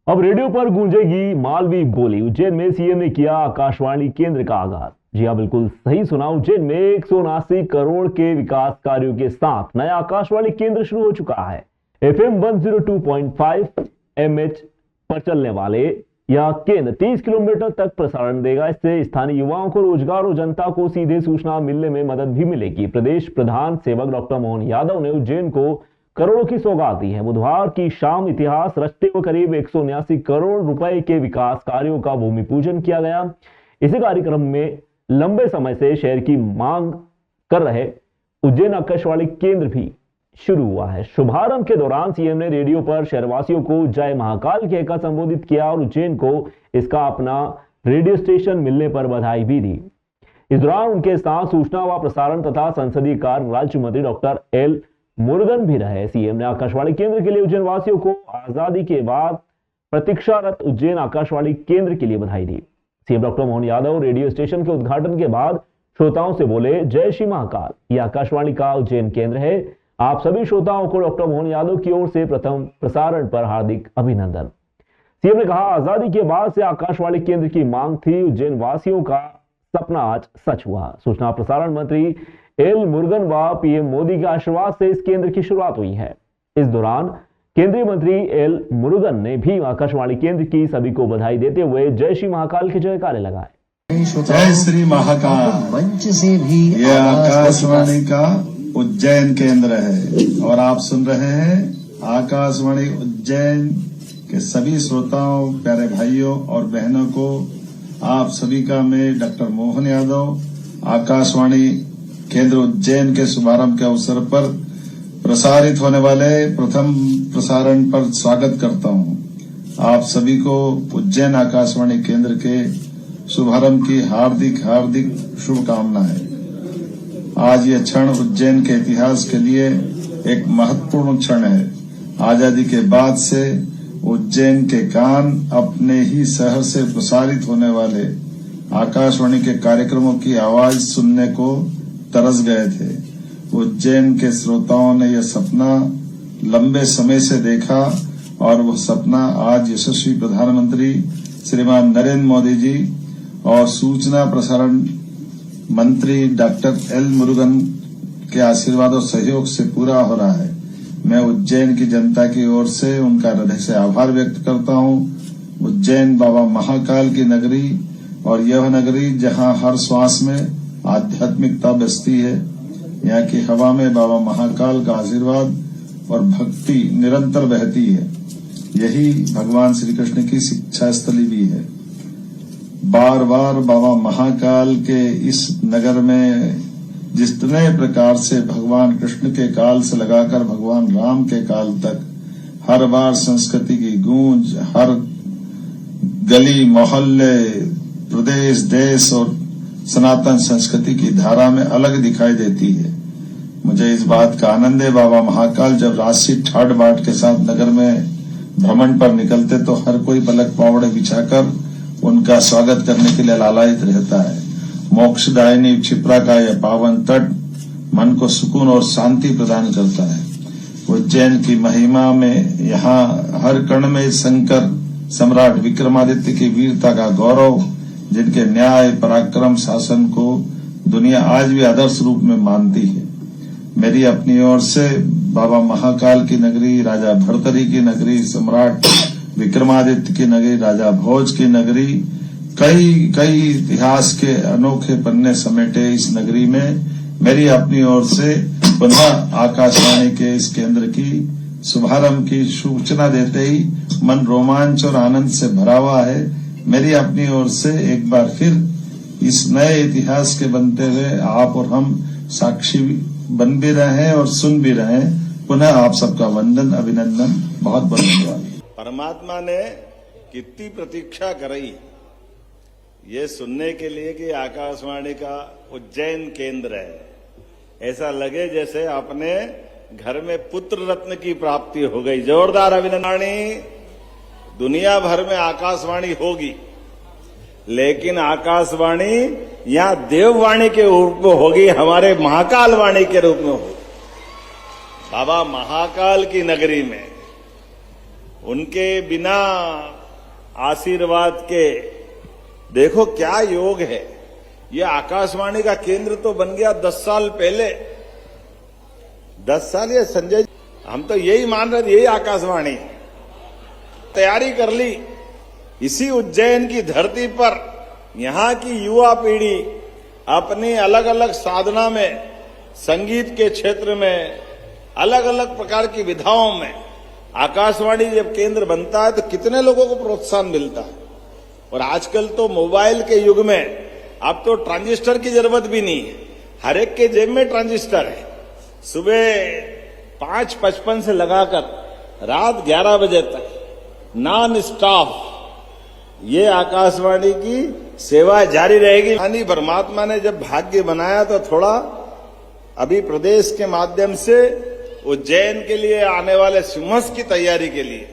अब रेडियो पर गूंजेगी मालवी बोली। उज्जैन में सीएम ने किया आकाशवाणी केंद्र का आगाज। जी हां, बिल्कुल सही सुना। उज्जैन में 179 करोड़ के विकास कार्यों के साथ नया आकाशवाणी केंद्र शुरू हो चुका है। एफएम 102.5 एमएच पर चलने वाले यह केंद्र 30 किलोमीटर तक प्रसारण देगा। इससे स्थानीय युवाओं को रोजगार और जनता को सीधे सूचना मिलने में मदद भी मिलेगी। प्रदेश प्रधान सेवक डॉक्टर मोहन यादव ने उज्जैन को करोड़ों की सौगात दी है। बुधवार की शाम इतिहास रचते हुए करीब 179 करोड़ रुपए के विकास कार्यों का भूमि पूजन किया गया। इसी कार्यक्रम में लंबे समय से शहर की मांग कर रहे उज्जैन आकाशवाणी केंद्र भी शुरू हुआ है। शुभारंभ के दौरान सीएम ने रेडियो पर शहरवासियों को जय महाकाल कहकर संबोधित किया और उज्जैन को इसका अपना रेडियो स्टेशन मिलने पर बधाई भी दी। इस दौरान उनके साथ सूचना व प्रसारण तथा संसदीय कार्य राज्य मंत्री डॉक्टर एल मुरुगन भी रहे। सीएम ने आकाशवाणी केंद्र के लिए उज्जैन वासियों को आजादी के बाद प्रतीक्षारत उज्जैन आकाशवाणी केंद्र के लिए बधाई दी। CM doctor Mohan Yadav radio station के उद्घाटन के बाद श्रोताओं से बोले, जय श्री महाकाल, यह आकाशवाणी का उज्जैन केंद्र है। आप सभी श्रोताओं को डॉक्टर मोहन यादव की ओर से प्रथम प्रसारण पर हार्दिक अभिनंदन। सीएम ने कहा, आजादी के बाद से आकाशवाणी केंद्र की मांग थी। उज्जैन वासियों का सपना आज सच हुआ। सूचना प्रसारण मंत्री एल मुरुगन व पीएम मोदी के आशीर्वाद से इस केंद्र की शुरुआत हुई है। इस दौरान केंद्रीय मंत्री एल मुरुगन ने भी आकाशवाणी केंद्र की सभी को बधाई देते हुए जय श्री महाकाल के जयकारे लगाए। जय श्री महाकाल। मंच से भी ये आकाशवाणी का उज्जैन केंद्र है और आप सुन रहे हैं आकाशवाणी उज्जैन के सभी श्रोताओं, प्यारे भाइयों और बहनों को आप सभी का मैं डॉक्टर मोहन यादव आकाशवाणी केंद्र उज्जैन के शुभारंभ के अवसर पर प्रसारित होने वाले प्रथम प्रसारण पर स्वागत करता हूं। आप सभी को उज्जैन आकाशवाणी केंद्र के शुभारंभ की हार्दिक शुभकामनाएं। आज ये क्षण उज्जैन के इतिहास के लिए एक महत्वपूर्ण क्षण है। आजादी के बाद से उज्जैन के कान अपने ही शहर से प्रसारित होने वाले आकाशवाणी के कार्यक्रमों की आवाज सुनने को तरस गए थे। उज्जैन के श्रोताओं ने यह सपना लंबे समय से देखा और वह सपना आज यशस्वी प्रधानमंत्री श्रीमान नरेंद्र मोदी जी और सूचना प्रसारण मंत्री डॉक्टर एल मुरुगन के आशीर्वाद और सहयोग से पूरा हो रहा है। मैं उज्जैन की जनता की ओर से उनका हृदय से आभार व्यक्त करता हूं। उज्जैन बाबा महाकाल की नगरी और यह नगरी जहां हर श्वास में आध्यात्मिकता बसती है। यहाँ की हवा में बाबा महाकाल का आशीर्वाद और भक्ति निरंतर बहती है। यही भगवान श्री कृष्ण की शिक्षा स्थली भी है। बार बार बाबा महाकाल के इस नगर में जितने प्रकार से भगवान कृष्ण के काल से लगाकर भगवान राम के काल तक हर बार संस्कृति की गूंज हर गली मोहल्ले प्रदेश देश और सनातन संस्कृति की धारा में अलग दिखाई देती है। मुझे इस बात का आनंद है, बाबा महाकाल जब राशि ठाट बाट के साथ नगर में भ्रमण पर निकलते तो हर कोई पलक पावड़े बिछाकर उनका स्वागत करने के लिए लालायित रहता है। मोक्षदायिनी क्षिप्रा का यह पावन तट मन को सुकून और शांति प्रदान करता है। उज्जैन की महिमा में यहाँ हर कण में शंकर सम्राट विक्रमादित्य की वीरता का गौरव, जिनके न्याय पराक्रम शासन को दुनिया आज भी आदर्श रूप में मानती है। मेरी अपनी ओर से बाबा महाकाल की नगरी, राजा भर्तरी की नगरी, सम्राट विक्रमादित्य की नगरी, राजा भोज की नगरी, कई इतिहास के अनोखे पन्ने समेटे इस नगरी में मेरी अपनी ओर से पुनः आकाशवाणी के इस केंद्र की शुभारंभ की सूचना देते ही मन रोमांच और आनंद से भरा हुआ है। मेरी अपनी ओर से एक बार फिर इस नए इतिहास के बनते हुए आप और हम साक्षी बन भी रहे और सुन भी रहे। पुनः आप सबका वंदन अभिनंदन, बहुत बहुत धन्यवाद। परमात्मा ने कितनी प्रतीक्षा कराई ये सुनने के लिए कि आकाशवाणी का उज्जैन केंद्र है। ऐसा लगे जैसे अपने घर में पुत्र रत्न की प्राप्ति हो गई। जोरदार अभिनंदन। दुनिया भर में आकाशवाणी होगी, लेकिन आकाशवाणी यहां देववाणी के रूप में होगी, हमारे महाकाल वाणी के रूप में होगी। बाबा महाकाल की नगरी में उनके बिना आशीर्वाद के देखो क्या योग है। ये आकाशवाणी का केंद्र तो बन गया 10 साल पहले। 10 साल ये संजय जी, हम तो यही मान रहे थे यही आकाशवाणी। तैयारी कर ली इसी उज्जैन की धरती पर। यहां की युवा पीढ़ी अपनी अलग अलग साधना में, संगीत के क्षेत्र में, अलग अलग प्रकार की विधाओं में आकाशवाणी जब केंद्र बनता है तो कितने लोगों को प्रोत्साहन मिलता है। और आजकल तो मोबाइल के युग में अब तो ट्रांजिस्टर की जरूरत भी नहीं है, हर एक के जेब में ट्रांजिस्टर है। सुबह 5:55 से लगाकर रात 11 बजे तक नॉन स्टॉप ये आकाशवाणी की सेवा जारी रहेगी। यानी परमात्मा ने जब भाग्य बनाया तो थोड़ा अभी प्रदेश के माध्यम से उज्जैन के लिए आने वाले सिंहस की तैयारी के लिए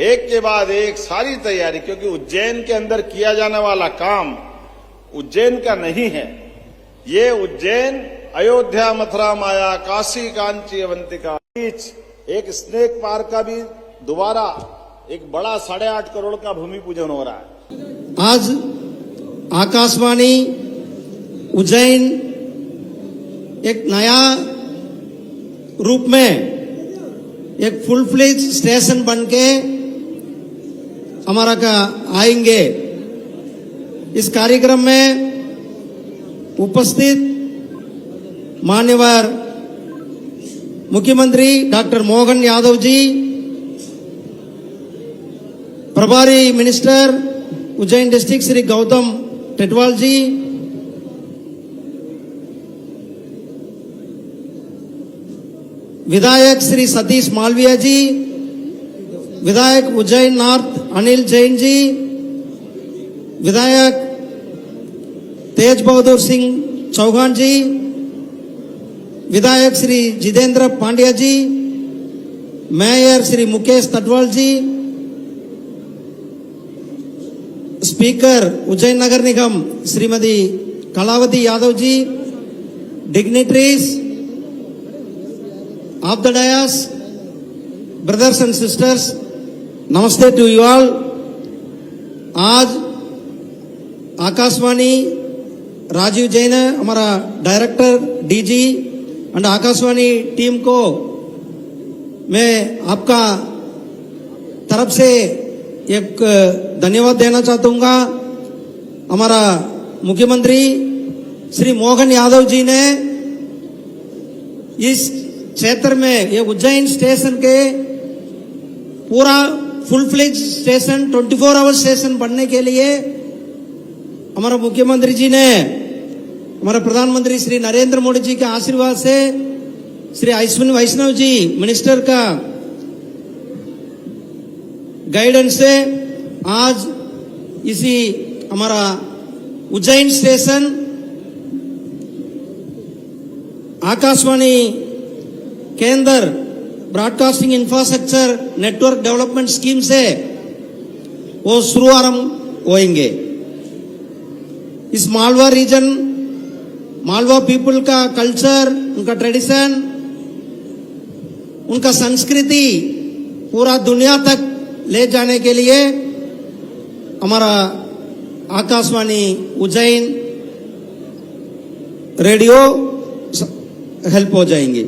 एक के बाद एक सारी तैयारी, क्योंकि उज्जैन के अंदर किया जाने वाला काम उज्जैन का नहीं है। ये उज्जैन अयोध्या, मथुरा, माया, काशी, कांची, अवंतिका बीच एक स्नेक पार्क का भी दोबारा एक बड़ा 8.5 करोड़ का भूमि पूजन हो रहा है। आज आकाशवाणी उज्जैन एक नया रूप में एक फुल फ्लेज स्टेशन बनके हमारा का आएंगे। इस कार्यक्रम में उपस्थित मान्यवर मुख्यमंत्री डॉक्टर मोहन यादव जी, प्रभारी मिनिस्टर उज्जैन डिस्ट्रिक्ट श्री गौतम टेटवाल जी, विधायक श्री सतीश मालविया जी, विधायक उज्जैन नॉर्थ अनिल जैन जी, विधायक तेज बहादुर सिंह चौहान जी, विधायक Shri Jitendra Pandya ji, mayor Shri Mukesh Tatwal ji, speaker Ujjain Nagar Nigam Shrimati Kalavati Yadav ji, dignitaries of the dais, brothers and sisters, namaste to you all. आज आकाशवाणी राजीव जैन हमारा director DG and Akashvani team को मैं आपका तरफ से एक धन्यवाद देना चाहूंगा। हमारा मुख्यमंत्री श्री मोहन यादव जी ने इस क्षेत्र में ये उज्जैन स्टेशन के पूरा full fledge station 24 hour station बनने के लिए हमारा मुख्यमंत्री जी ने हमारे प्रधानमंत्री श्री नरेंद्र मोदी जी के आशीर्वाद से श्री अश्विनी वैष्णव जी मिनिस्टर का गाइडेंस से आज इसी हमारा उज्जैन स्टेशन आकाशवाणी केंद्र broadcasting infrastructure network development scheme से वो शुभारंभ होंगे। इस मालवा रीजन, मालवा पीपल का कल्चर, उनका ट्रेडिशन, उनका संस्कृति पूरा दुनिया तक ले जाने के लिए हमारा आकाशवाणी उज्जैन रेडियो हेल्प हो जाएंगे।